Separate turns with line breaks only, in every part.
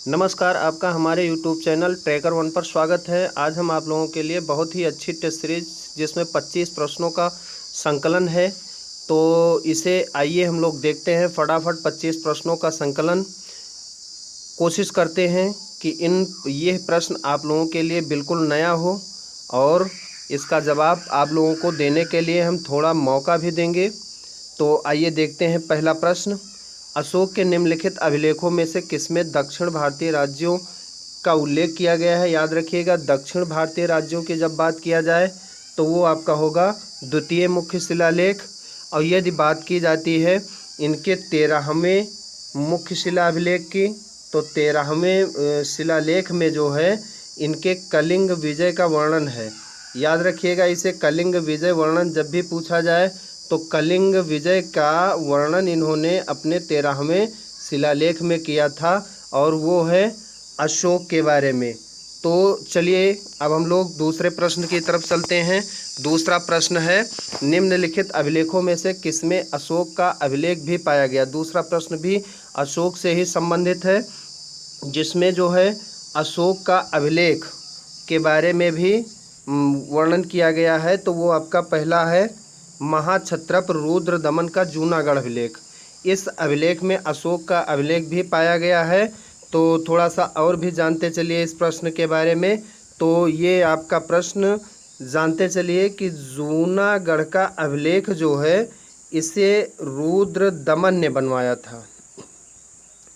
नमस्कार, आपका हमारे यूट्यूब चैनल ट्रैकर वन पर स्वागत है। आज हम आप लोगों के लिए बहुत ही अच्छी टेस्ट सीरीज जिसमें 25 प्रश्नों का संकलन है, तो इसे आइए हम लोग देखते हैं। फटाफट 25 प्रश्नों का संकलन कोशिश करते हैं कि ये प्रश्न आप लोगों के लिए बिल्कुल नया हो और इसका जवाब आप लोगों को देने के लिए हम थोड़ा मौका भी देंगे। तो आइए देखते हैं पहला प्रश्न। अशोक के निम्नलिखित अभिलेखों में से किसमें दक्षिण भारतीय राज्यों का उल्लेख किया गया है? याद रखिएगा, दक्षिण भारतीय राज्यों की जब बात किया जाए तो वो आपका होगा द्वितीय मुख्य शिलालेख। और यदि बात की जाती है इनके 13वें मुख्य शिलाभिलेख की, तो 13वें शिलालेख में जो है इनके कलिंग विजय का वर्णन है। याद रखिएगा, इसे कलिंग विजय वर्णन जब भी पूछा जाए तो कलिंग विजय का वर्णन इन्होंने अपने 13वें शिलालेख में किया था और वो है अशोक के बारे में। तो चलिए अब हम लोग दूसरे प्रश्न की तरफ चलते हैं। दूसरा प्रश्न है, निम्नलिखित अभिलेखों में से किसमें अशोक का अभिलेख भी पाया गया? दूसरा प्रश्न भी अशोक से ही संबंधित है, जिसमें जो है अशोक का अभिलेख के बारे में भी वर्णन किया गया है। तो वो आपका पहला है महाक्षत्रप रुद्र दमन का जूनागढ़ अभिलेख। इस अभिलेख में अशोक का अभिलेख भी पाया गया है। तो थोड़ा सा और भी जानते चलिए इस प्रश्न के बारे में। तो ये आपका प्रश्न जानते चलिए कि जूनागढ़ का अभिलेख जो है इसे रुद्र दमन ने बनवाया था।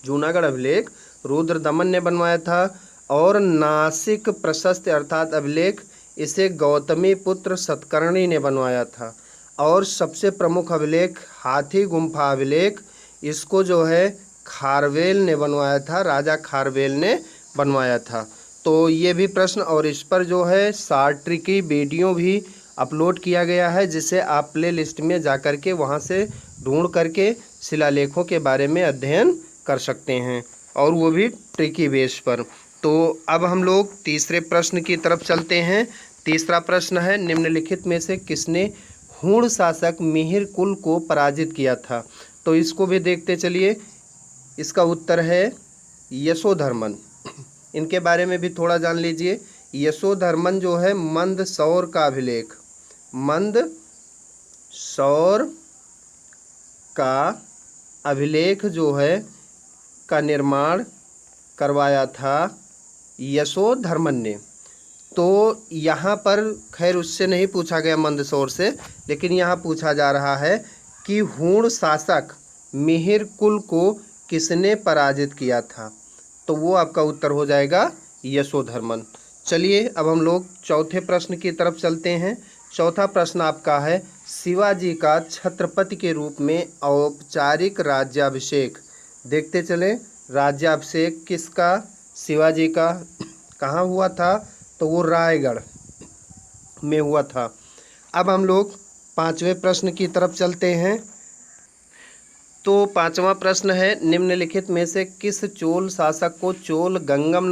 जूनागढ़ अभिलेख रुद्र दमन ने बनवाया था। और नासिक प्रशस्ति अर्थात अभिलेख इसे गौतमी पुत्र सतकर्णी ने बनवाया था। और सबसे प्रमुख अभिलेख हाथी गुम्फा अभिलेख, इसको जो है खारवेल ने बनवाया था, राजा खारवेल ने बनवाया था। तो ये भी प्रश्न, और इस पर जो है शॉर्ट की वीडियो भी अपलोड किया गया है, जिसे आप प्ले लिस्ट में जा कर के वहाँ से ढूंढ करके शिलालेखों के बारे में अध्ययन कर सकते हैं, और वो भी ट्रिकी बेस पर। तो अब हम लोग तीसरे प्रश्न की तरफ चलते हैं। तीसरा प्रश्न है, निम्नलिखित में से किसने हूण शासक मिहिर कुल को पराजित किया था? तो इसको भी देखते चलिए। इसका उत्तर है यशोधर्मन। इनके बारे में भी थोड़ा जान लीजिए। यशोधर्मन जो है मंदसौर का अभिलेख, मंदसौर का अभिलेख जो है का निर्माण करवाया था यशोधर्मन ने। तो यहाँ पर खैर उससे नहीं पूछा गया मंदसौर से, लेकिन यहाँ पूछा जा रहा है कि हूण शासक मिहिर कुल को किसने पराजित किया था? तो वो आपका उत्तर हो जाएगा यशोधर्मन। चलिए अब हम लोग चौथे प्रश्न की तरफ चलते हैं। चौथा प्रश्न आपका है, शिवाजी का छत्रपति के रूप में औपचारिक राज्याभिषेक। देखते चलें, राज्याभिषेक किसका शिवाजी का कहाँ हुआ था? तो वो रायगढ़ में हुआ था। अब हम लोग पांचवें प्रश्न की तरफ चलते हैं। तो पांचवा प्रश्न है, निम्नलिखित में से किस चोल शासक को चोल गंगम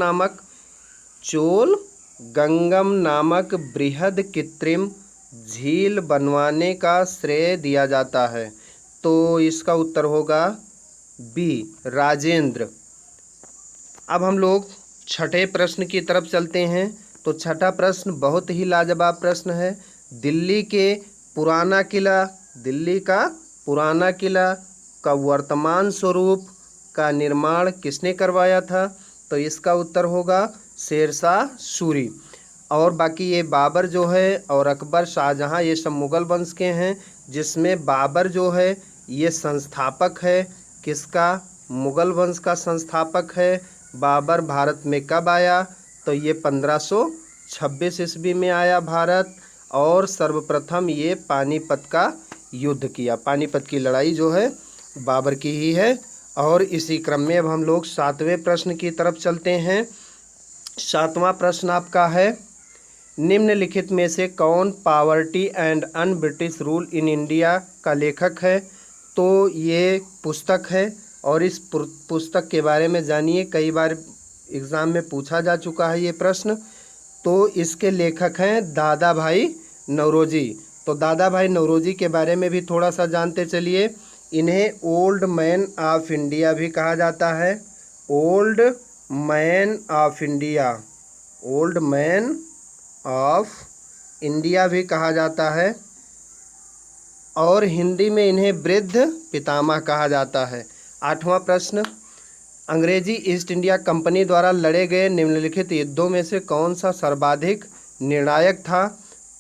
नामक बृहद कृत्रिम झील बनवाने का श्रेय दिया जाता है? तो इसका उत्तर होगा बी, राजेंद्र। अब हम लोग छठे प्रश्न की तरफ चलते हैं। तो छठा प्रश्न बहुत ही लाजवाब प्रश्न है। दिल्ली का पुराना किला का वर्तमान स्वरूप का निर्माण किसने करवाया था? तो इसका उत्तर होगा शेरशाह सूरी। और बाकी ये बाबर जो है और अकबर, शाहजहां, ये सब मुगल वंश के हैं, जिसमें बाबर जो है ये संस्थापक है। किसका? मुगल वंश का संस्थापक है। बाबर भारत में कब आया? तो ये 1526 ईस्वी में आया भारत, और सर्वप्रथम ये पानीपत का युद्ध किया। पानीपत की लड़ाई जो है बाबर की ही है। और इसी क्रम में अब हम लोग सातवें प्रश्न की तरफ चलते हैं। सातवां प्रश्न आपका है, निम्नलिखित में से कौन poverty and un British rule in India का लेखक है? तो ये पुस्तक है, और इस पुस्तक के बारे में जानिए, कई बार एग्ज़ाम में पूछा जा चुका है ये प्रश्न। तो इसके लेखक हैं दादा भाई नौरोजी। तो दादा भाई नौरोजी के बारे में भी थोड़ा सा जानते चलिए। इन्हें ओल्ड मैन ऑफ इंडिया भी कहा जाता है। Old man of India, old man of India भी कहा जाता है, और हिंदी में इन्हें वृद्ध पितामह कहा जाता है। 8वां प्रश्न, अंग्रेजी ईस्ट इंडिया कंपनी द्वारा लड़े गए निम्नलिखित युद्धों में से कौन सा सर्वाधिक निर्णायक था?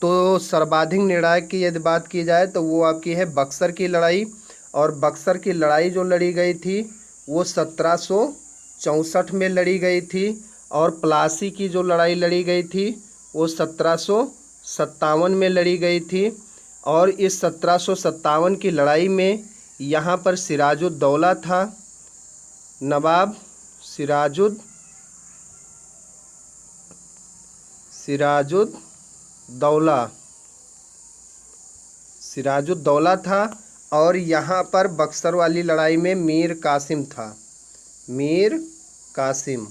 तो सर्वाधिक निर्णायक की यदि बात की जाए तो वो आपकी है बक्सर की लड़ाई, और बक्सर की लड़ाई जो लड़ी गई थी वो 1764 में लड़ी गई थी, और प्लासी की जो लड़ाई लड़ी गई थी वो 1757 में लड़ी गई थी। और इस 1757 की लड़ाई में यहाँ पर सिराजुद्दौला था, नवाब सिराजुद्दौला था, और यहाँ पर बक्सर वाली लड़ाई में मीर कासिम था, मीर कासिम।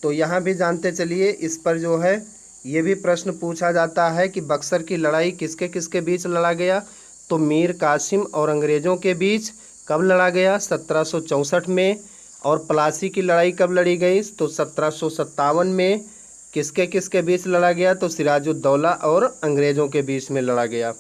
तो यहाँ भी जानते चलिए, इस पर जो है ये भी प्रश्न पूछा जाता है कि बक्सर की लड़ाई किसके किसके बीच लड़ा गया। तो मीर कासिम और अंग्रेज़ों के बीच कब लड़ा गया? 1764 में। और प्लासी की लड़ाई कब लड़ी गई? तो 1757 में। किसके किसके बीच लड़ा गया? तो सिराजुद्दौला और अंग्रेज़ों के बीच में लड़ा गया।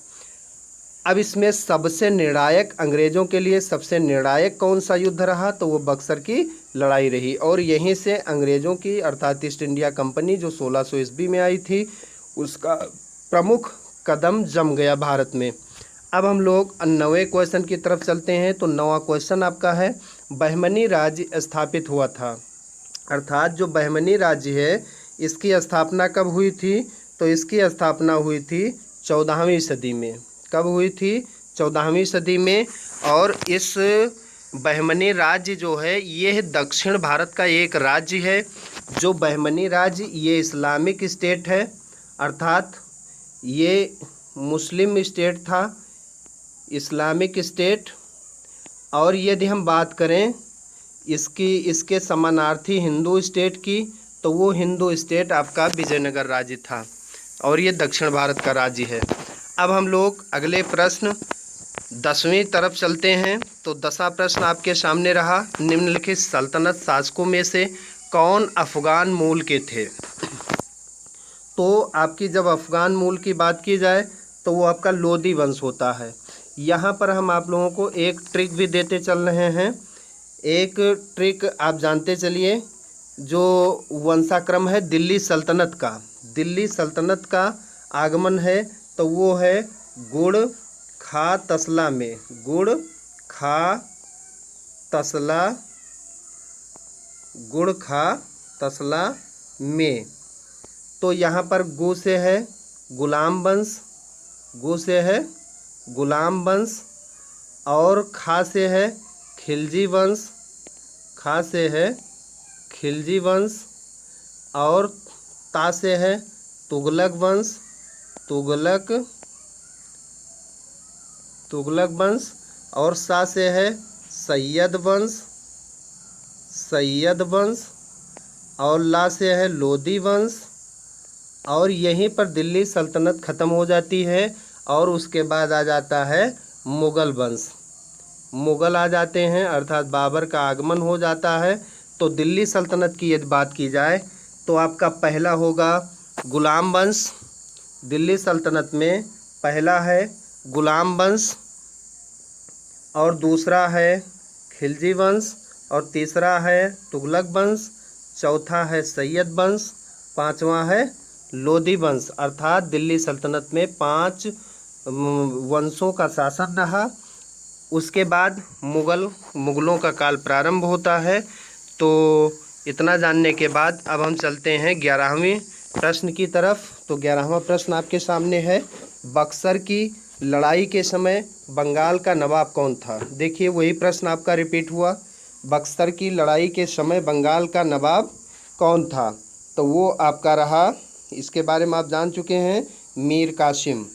अब इसमें सबसे निर्णायक, अंग्रेज़ों के लिए सबसे निर्णायक कौन सा युद्ध रहा? तो वो बक्सर की लड़ाई रही, और यहीं से अंग्रेज़ों की अर्थात ईस्ट इंडिया कंपनी जो 1600 ईस्वी में आई थी उसका प्रमुख कदम जम गया भारत में। अब हम लोग 9वें क्वेश्चन की तरफ चलते हैं। तो 9वां क्वेश्चन आपका है, बहमनी राज्य स्थापित हुआ था, अर्थात जो बहमनी राज्य है इसकी स्थापना कब हुई थी? तो इसकी स्थापना हुई थी 14वीं सदी में। कब हुई थी? 14वीं सदी में। और इस बहमनी राज्य जो है ये दक्षिण भारत का एक राज्य है। जो बहमनी राज्य ये इस्लामिक स्टेट है, अर्थात ये मुस्लिम स्टेट था, इस्लामिक स्टेट। और यदि हम बात करें इसके समानार्थी हिंदू स्टेट की, तो वो हिंदू स्टेट आपका विजयनगर राज्य था, और ये दक्षिण भारत का राज्य है। अब हम लोग अगले प्रश्न 10वीं तरफ चलते हैं। तो 10वां प्रश्न आपके सामने रहा, निम्नलिखित सल्तनत शासकों में से कौन अफगान मूल के थे? तो आपकी जब अफगान मूल की बात की जाए तो वो आपका लोदी वंश होता है। यहाँ पर हम आप लोगों को एक ट्रिक भी देते चल रहे हैं। एक ट्रिक आप जानते चलिए, जो वंशाक्रम है दिल्ली सल्तनत का आगमन है तो वो है गुड़ खा तसला में, गुड़ खा तसला में। तो यहाँ पर गु से है गुलाम वंश, और खा से है खिलजी वंश, और ता से है तुगलक वंश, और सा से है सैयद वंश, और ला से है लोदी वंश। और यहीं पर दिल्ली सल्तनत ख़त्म हो जाती है, और उसके बाद आ जाता है मुग़ल वंश। मुग़ल आ जाते हैं, अर्थात बाबर का आगमन हो जाता है। तो दिल्ली सल्तनत की यदि बात की जाए तो आपका पहला होगा गुलाम वंश। दिल्ली सल्तनत में पहला है गुलाम वंश, और दूसरा है खिलजी वंश, और तीसरा है तुगलक वंश, चौथा है सैयद वंश, पांचवा है लोदी वंश। अर्थात दिल्ली सल्तनत में 5 वंशों का शासन रहा। उसके बाद मुग़लों का काल प्रारंभ होता है। तो इतना जानने के बाद अब हम चलते हैं 11वें प्रश्न की तरफ। तो 11वां प्रश्न आपके सामने है, बक्सर की लड़ाई के समय बंगाल का नवाब कौन था? देखिए वही प्रश्न आपका रिपीट हुआ, बक्सर की लड़ाई के समय बंगाल का नवाब कौन था? तो वो आपका रहा, इसके बारे में आप जान चुके हैं, मीर कासिम।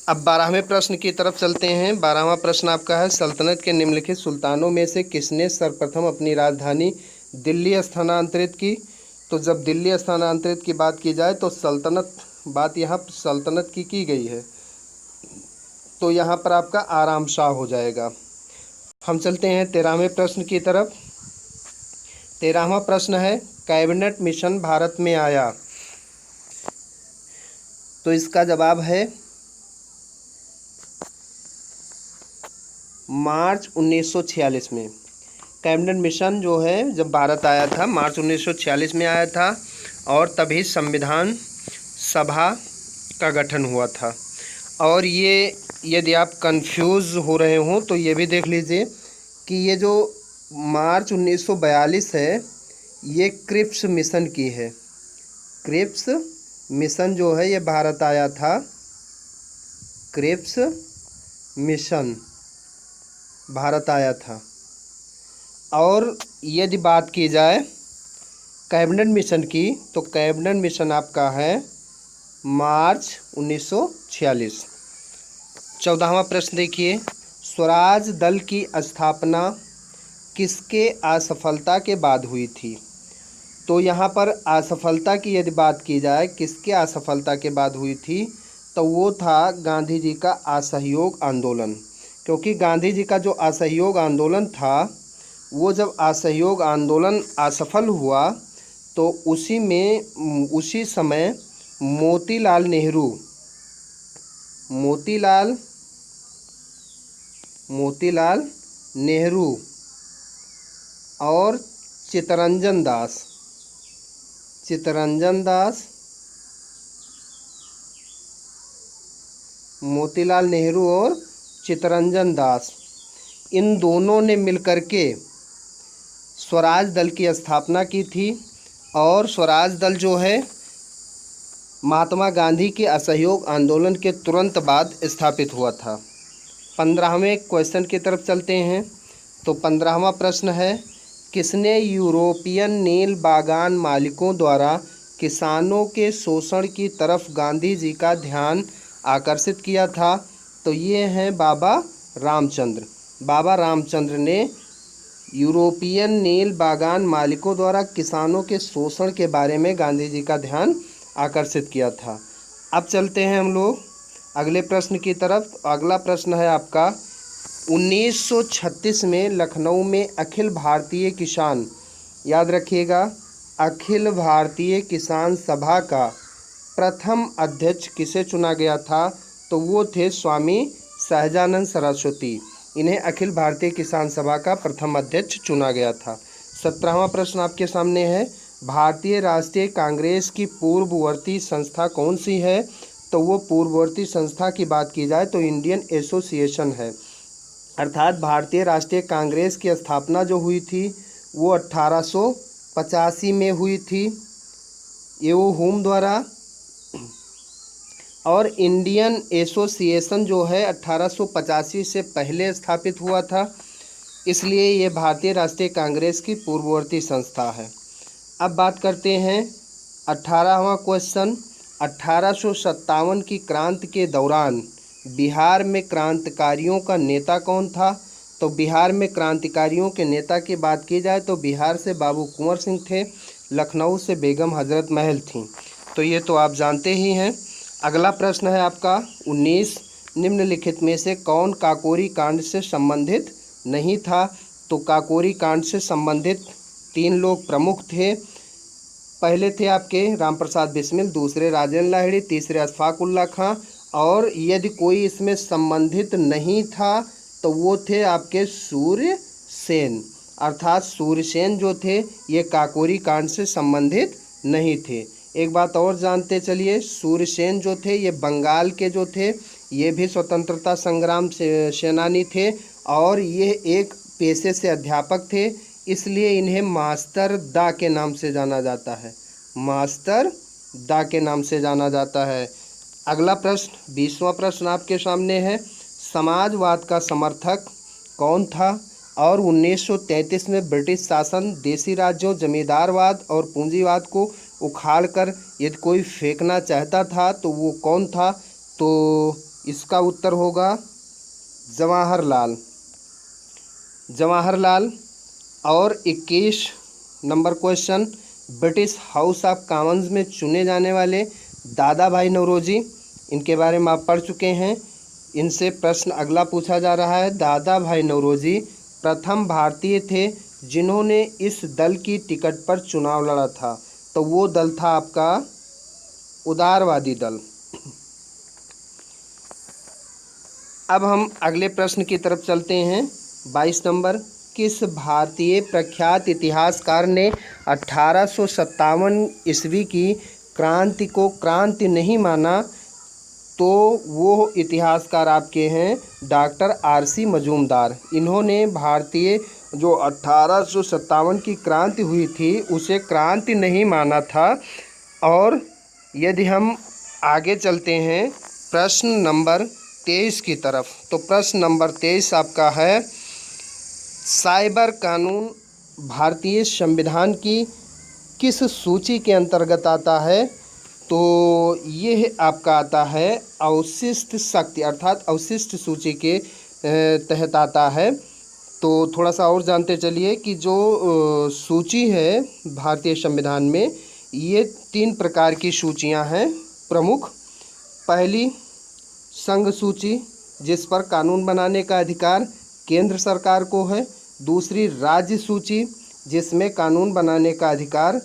अब 12वें प्रश्न की तरफ चलते हैं। 12वां प्रश्न आपका है, सल्तनत के निम्नलिखित सुल्तानों में से किसने सर्वप्रथम अपनी राजधानी दिल्ली स्थानांतरित की? तो जब दिल्ली स्थानांतरित की बात की जाए तो बात यहाँ सल्तनत की गई है, तो यहाँ पर आपका आराम शाह हो जाएगा। हम चलते हैं 13वें प्रश्न की तरफ। 13वां प्रश्न है, कैबिनेट मिशन भारत में आया? तो इसका जवाब है मार्च 1946 में। कैबिनेट मिशन जो है जब भारत आया था मार्च 1946 में आया था, और तभी संविधान सभा का गठन हुआ था। और ये यदि आप कंफ्यूज हो रहे हों तो ये भी देख लीजिए कि ये जो मार्च 1942 है ये क्रिप्स मिशन की है। क्रिप्स मिशन जो है ये भारत आया था, क्रिप्स मिशन भारत आया था। और यदि बात की जाए कैबिनेट मिशन की तो कैबिनेट मिशन आपका है मार्च 1946। 14वां प्रश्न देखिए, स्वराज दल की स्थापना किसके असफलता के बाद हुई थी? तो यहाँ पर असफलता की यदि बात की जाए, किसके असफलता के बाद हुई थी, तो वो था गांधी जी का असहयोग आंदोलन। क्योंकि गांधी जी का जो असहयोग आंदोलन था, वो जब असहयोग आंदोलन असफल हुआ तो उसी समय मोतीलाल नेहरू और चित्तरंजन दास, मोतीलाल नेहरू और चित्तरंजन दास, इन दोनों ने मिलकर के स्वराज दल की स्थापना की थी। और स्वराज दल जो है महात्मा गांधी के असहयोग आंदोलन के तुरंत बाद स्थापित हुआ था। 15वें क्वेश्चन की तरफ चलते हैं। तो 15वां प्रश्न है, किसने यूरोपियन नील बागान मालिकों द्वारा किसानों के शोषण की तरफ गांधी जी का ध्यान आकर्षित किया था? तो ये हैं बाबा रामचंद्र ने यूरोपियन नील बागान मालिकों द्वारा किसानों के शोषण के बारे में गांधी जी का ध्यान आकर्षित किया था। अब चलते हैं हम लोग अगले प्रश्न की तरफ। अगला प्रश्न है आपका, 1936 में लखनऊ में अखिल भारतीय किसान, याद रखिएगा, अखिल भारतीय किसान सभा का प्रथम अध्यक्ष किसे चुना गया था? तो वो थे स्वामी सहजानंद सरस्वती। इन्हें अखिल भारतीय किसान सभा का प्रथम अध्यक्ष चुना गया था। 17वां प्रश्न आपके सामने है, भारतीय राष्ट्रीय कांग्रेस की पूर्ववर्ती संस्था कौन सी है? तो वो पूर्ववर्ती संस्था की बात की जाए तो इंडियन एसोसिएशन है। अर्थात भारतीय राष्ट्रीय कांग्रेस की स्थापना जो हुई थी वो 1885 में हुई थी एओ हुम द्वारा। और इंडियन एसोसिएशन जो है 1885 से पहले स्थापित हुआ था, इसलिए ये भारतीय राष्ट्रीय कांग्रेस की पूर्ववर्ती संस्था है। अब बात करते हैं 18वां क्वेश्चन, 1857 की क्रांति के दौरान बिहार में क्रांतिकारियों का नेता कौन था? तो बिहार में क्रांतिकारियों के नेता की बात की जाए तो बिहार से बाबू कुंवर सिंह थे, लखनऊ से बेगम हजरत महल थीं। तो ये तो आप जानते ही हैं। अगला प्रश्न है आपका 19, निम्नलिखित में से कौन काकोरी कांड से संबंधित नहीं था? तो काकोरी कांड से संबंधित 3 लोग प्रमुख थे। पहले थे आपके राम प्रसाद बिस्मिल, दूसरे राजेंद्र लाहिड़ी, तीसरे अशफाक उल्लाह खां। और यदि कोई इसमें संबंधित नहीं था तो वो थे आपके सूर्यसेन, अर्थात सूर्यसेन जो थे ये काकोरी कांड से संबंधित नहीं थे। एक बात और जानते चलिए, सूर्यसेन जो थे ये बंगाल के जो थे ये भी स्वतंत्रता संग्राम सेनानी थे और ये एक पेशे से अध्यापक थे, इसलिए इन्हें मास्टर दा के नाम से जाना जाता है, मास्टर दा के नाम से जाना जाता है। अगला प्रश्न 20वां प्रश्न आपके सामने है, समाजवाद का समर्थक कौन था? और 1933 में ब्रिटिश शासन देसी राज्यों, जमींदारवाद और पूंजीवाद को उखाड़कर यदि कोई फेंकना चाहता था तो वो कौन था? तो इसका उत्तर होगा जवाहरलाल। और 21 number question, British house of Commons में चुने जाने वाले दादा भाई नौरोजी, इनके बारे में आप पढ़ चुके हैं, इनसे प्रश्न अगला पूछा जा रहा है। दादा भाई नौरोजी प्रथम भारतीय थे जिन्होंने इस दल की टिकट पर चुनाव लड़ा था, तो वो दल था आपका उदारवादी दल। अब हम अगले प्रश्न की तरफ चलते हैं। 22 नंबर, किस भारतीय प्रख्यात इतिहासकार ने 1857 ईस्वी की क्रांति को क्रांति नहीं माना? तो वो इतिहासकार आपके हैं डॉक्टर आर.सी. मजूमदार। इन्होंने भारतीय जो 1857 की क्रांति हुई थी उसे क्रांति नहीं माना था। और यदि हम आगे चलते हैं प्रश्न नंबर 23 की तरफ, तो प्रश्न नंबर 23 आपका है, साइबर कानून भारतीय संविधान की किस सूची के अंतर्गत आता है? तो यह आपका आता है अवशिष्ट शक्ति अर्थात अवशिष्ट सूची के तहत आता है। तो थोड़ा सा और जानते चलिए कि जो सूची है भारतीय संविधान में, ये 3 प्रकार की सूचियां हैं प्रमुख। पहली संघ सूची, जिस पर कानून बनाने का अधिकार केंद्र सरकार को है। दूसरी राज्य सूची, जिसमें कानून बनाने का अधिकार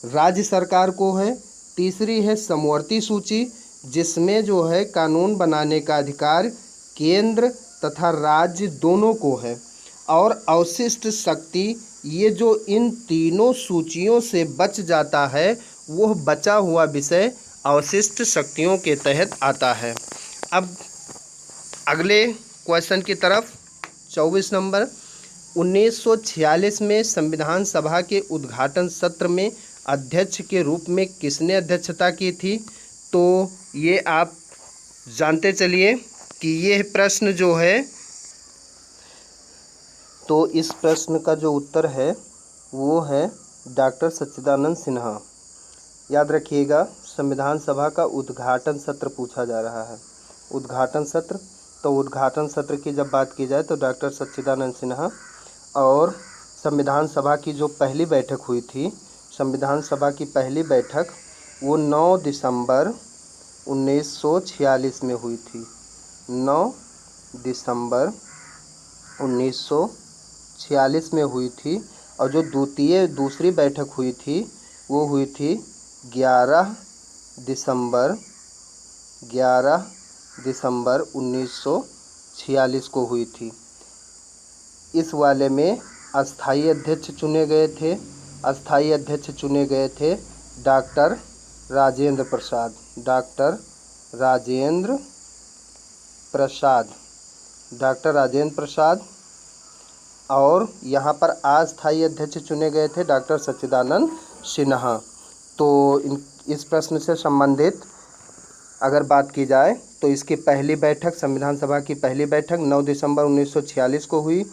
राज्य सरकार को है। तीसरी है समवर्ती सूची, जिसमें जो है कानून बनाने का अधिकार केंद्र तथा राज्य दोनों को है। और अवशिष्ट शक्ति, ये जो इन तीनों सूचियों से बच जाता है वह बचा हुआ विषय अवशिष्ट शक्तियों के तहत आता है। अब अगले क्वेश्चन की तरफ, 24 नंबर, 1946 में संविधान सभा के उद्घाटन सत्र में अध्यक्ष के रूप में किसने अध्यक्षता की थी? तो ये आप जानते चलिए कि यह प्रश्न जो है, तो इस प्रश्न का जो उत्तर है वो है डॉक्टर सच्चिदानंद सिन्हा। याद रखिएगा, संविधान सभा का उद्घाटन सत्र पूछा जा रहा है। उद्घाटन सत्र, तो उद्घाटन सत्र की जब बात की जाए तो डॉक्टर सच्चिदानंद सिन्हा। और संविधान सभा की जो पहली बैठक हुई थी, संविधान सभा की पहली बैठक वो 9 दिसंबर 1946 में हुई थी। 9 दिसंबर 1946 में हुई थी। और जो दूसरी बैठक हुई थी वो हुई थी 11 दिसंबर 1946 को हुई थी। इस वाले में अस्थाई अध्यक्ष चुने गए थे। अस्थाई अध्यक्ष चुने गए थे डॉक्टर राजेंद्र प्रसाद। डॉक्टर राजेंद्र प्रसाद। और यहाँ पर अस्थाई अध्यक्ष चुने गए थे डॉक्टर सच्चिदानंद सिन्हा। तो इस प्रश्न से संबंधित अगर बात की जाए तो इसकी पहली बैठक, संविधान सभा की पहली बैठक 9 दिसंबर 1946 को हुई,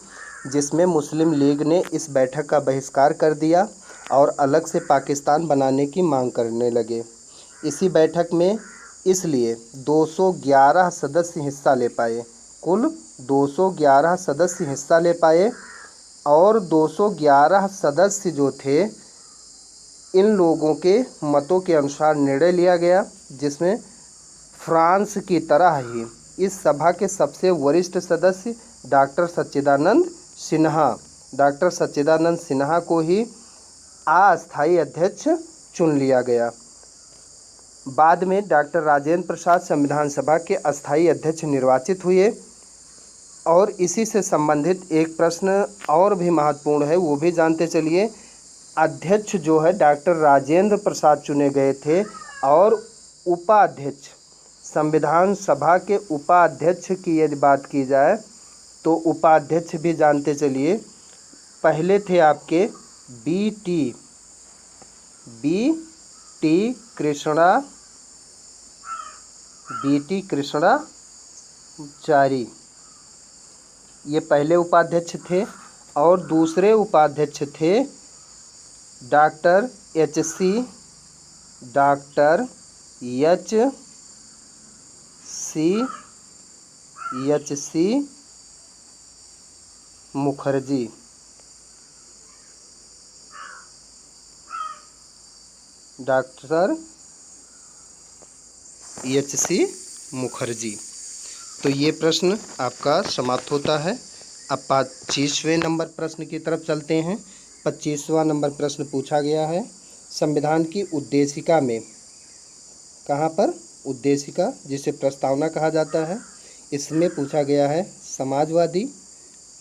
जिसमें मुस्लिम लीग ने इस बैठक का बहिष्कार कर दिया और अलग से पाकिस्तान बनाने की मांग करने लगे। इसी बैठक में इसलिए 211 सदस्य हिस्सा ले पाए। कुल 211 सदस्य हिस्सा ले पाए। और 211 सदस्य जो थे, इन लोगों के मतों के अनुसार निर्णय लिया गया, जिसमें फ्रांस की तरह ही इस सभा के सबसे वरिष्ठ सदस्य डॉक्टर सच्चिदानंद सिन्हा को ही अस्थायी अध्यक्ष चुन लिया गया। बाद में डॉक्टर राजेंद्र प्रसाद संविधान सभा के अस्थायी अध्यक्ष निर्वाचित हुए। और इसी से संबंधित एक प्रश्न और भी महत्वपूर्ण है, वो भी जानते चलिए। अध्यक्ष जो है डॉक्टर राजेंद्र प्रसाद चुने गए थे। और उपाध्यक्ष, संविधान सभा के उपाध्यक्ष की यदि बात की जाए तो उपाध्यक्ष भी जानते चलिए, पहले थे आपके बी टी कृष्णाचारी, ये पहले उपाध्यक्ष थे। और दूसरे उपाध्यक्ष थे doctor H C Mukherjee. Doctor H C Mukherjee. तो ये प्रश्न आपका समाप्त होता है। अब 25वें नंबर प्रश्न की तरफ चलते हैं। 25वां नंबर प्रश्न पूछा गया है। संविधान की उद्देशिका में, कहाँ पर? उद्देशिका, जिसे प्रस्तावना कहा जाता है, इसमें पूछा गया है समाजवादी,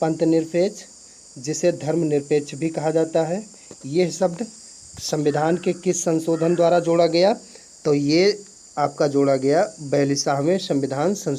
पंथनिरपेक्ष, जिसे धर्मनिरपेक्ष भी कहा जाता है। यह शब्द संविधान के किस संशोधन द्वारा जोड़ा गया? तो ये आपका जोड़ा गया 42वें संविधान